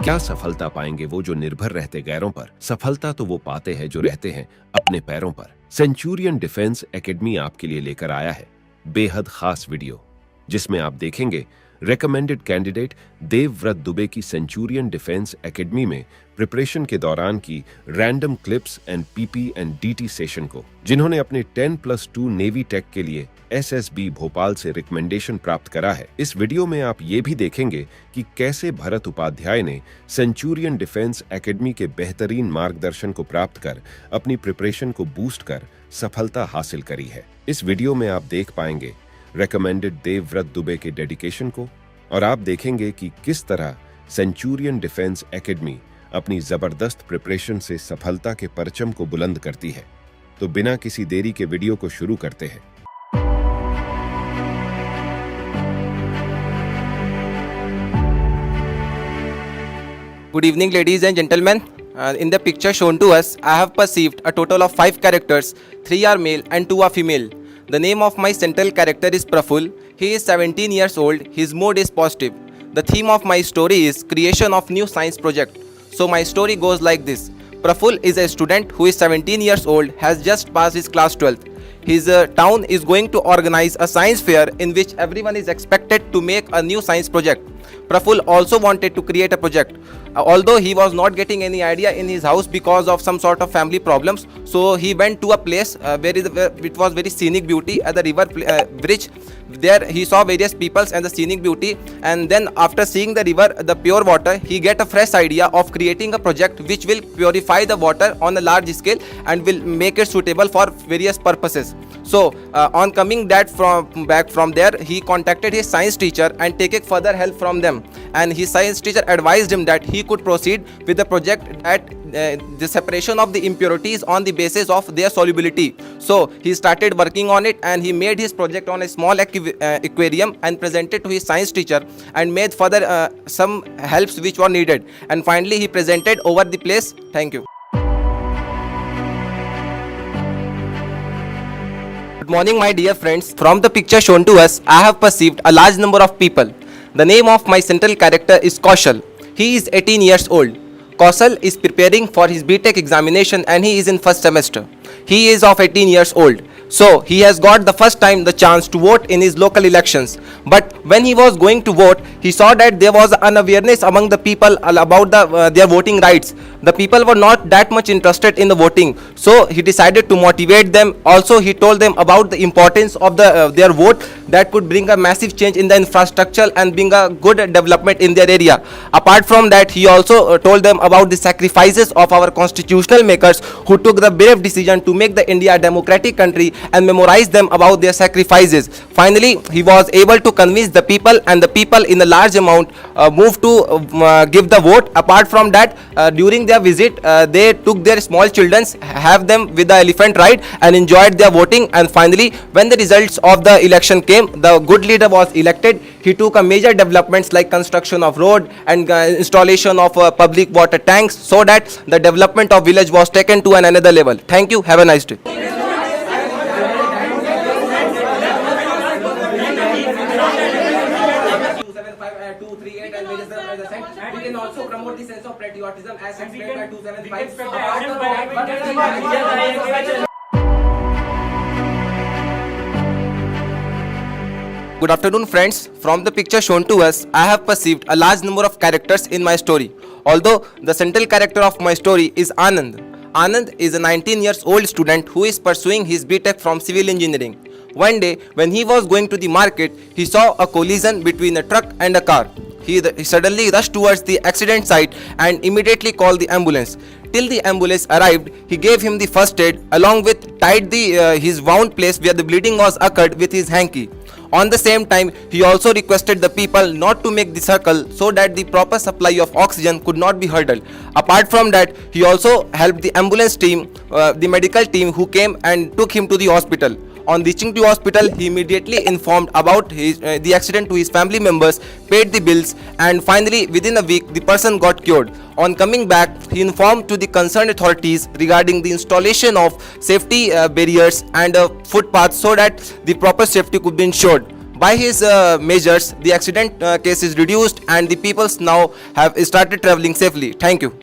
क्या सफलता पाएंगे वो जो निर्भर रहते गैरों पर? सफलता तो वो पाते हैं जो रहते हैं अपने पैरों पर। सेंचुरियन डिफेंस एकेडमी आपके लिए लेकर आया है बेहद खास वीडियो, जिसमें आप देखेंगे रेकमेंडेड कैंडिडेट देवव्रत दुबे की सेंचुरियन डिफेंस एकेडमी में प्रिपरेशन के दौरान की random clips and PP and DT session को, जिन्होंने अपने 10+2 नेवी टेक के लिए एसएसबी भोपाल से रिकमेंडेशन प्राप्त करा है। इस वीडियो में आप ये भी देखेंगे कि कैसे भरत उपाध्याय ने सेंचुरियन डिफेंस एकेडमी के बेहतरीन मार्गदर्शन को प्राप्त कर अपनी प्रिपरेशन को बूस्ट कर सफलता हासिल करी है। इस वीडियो में आप देख पाएंगे रेकमेंडेड देवव्रत दुबे के डेडिकेशन को, और आप देखेंगे कि किस तरह सेंचुरियन डिफेंस एकेडमी अपनी जबरदस्त प्रिपरेशन से सफलता के परचम को बुलंद करती है। तो बिना किसी देरी के वीडियो को शुरू करते हैं। Good evening, ladies and gentlemen. In the picture shown to us, I have perceived a total of 5 characters. 3 are male and 2 are female. The name of my central character is Praful. He is 17 years old. His mood is positive. The theme of my story is creation of new science project. So my story goes like this. Praful is a student who is 17 years old, has just passed his class 12th. His town is going to organize a science fair in which everyone is expected to make a new science project. Praful also wanted to create a project. Although he was not getting any idea in his house because of some sort of family problems, so he went to a place where it was very scenic beauty at the river bridge. There he saw various peoples and the scenic beauty, and then after seeing the river, the pure water, he get a fresh idea of creating a project which will purify the water on a large scale and will make it suitable for various purposes. So on coming back from there, he contacted his science teacher and taking further help from them, and his science teacher advised him that he could proceed with the project at the separation of the impurities on the basis of their solubility. So he started working on it, and he made his project on a small aquarium and presented to his science teacher and made further some helps which were needed, and finally he presented over the place. Thank you. Good morning, my dear friends. From the picture shown to us, I have perceived a large number of people. The name of my central character is Kaushal. He is 18 years old. Kaushal is preparing for his BTech examination and he is in first semester. He is of 18 years old. So he has got the first time the chance to vote in his local elections. But when he was going to vote, he saw that there was an awareness among the people about their voting rights. The people were not that much interested in the voting. So he decided to motivate them. Also, he told them about the importance of their vote that could bring a massive change in the infrastructure and bring a good development in their area. Apart from that, he also told them about the sacrifices of our constitutional makers who took the brave decision to make the India a democratic country and memorize them about their sacrifices. Finally, he was able to convince the people, and the people in a large amount moved to give the vote. Apart from that, during their visit, they took their small children, have them with the elephant ride and enjoyed their voting. And finally, when the results of the election came, the good leader was elected. He took a major developments like construction of road and installation of public water tanks, so that the development of village was taken to another level. Thank you. Have a nice day. We can also promote the sense of patriotism as explained by 275. Good afternoon, friends. From the picture shown to us, I have perceived a large number of characters in my story. Although the central character of my story is Anand. Anand is a 19 years old student who is pursuing his BTech from civil engineering. One day, when he was going to the market, he saw a collision between a truck and a car. He suddenly rushed towards the accident site and immediately called the ambulance. Till the ambulance arrived, he gave him the first aid along with tied his wound place where the bleeding was occurred with his hanky. On the same time, he also requested the people not to make the circle so that the proper supply of oxygen could not be hurdled. Apart from that, he also helped the ambulance team, the medical team who came and took him to the hospital. On reaching to hospital, he immediately informed about the accident to his family members, paid the bills, and finally within a week the person got cured. On coming back, he informed to the concerned authorities regarding the installation of safety barriers and footpaths so that the proper safety could be ensured. By his measures, the accident case is reduced and the peoples now have started traveling safely. Thank you.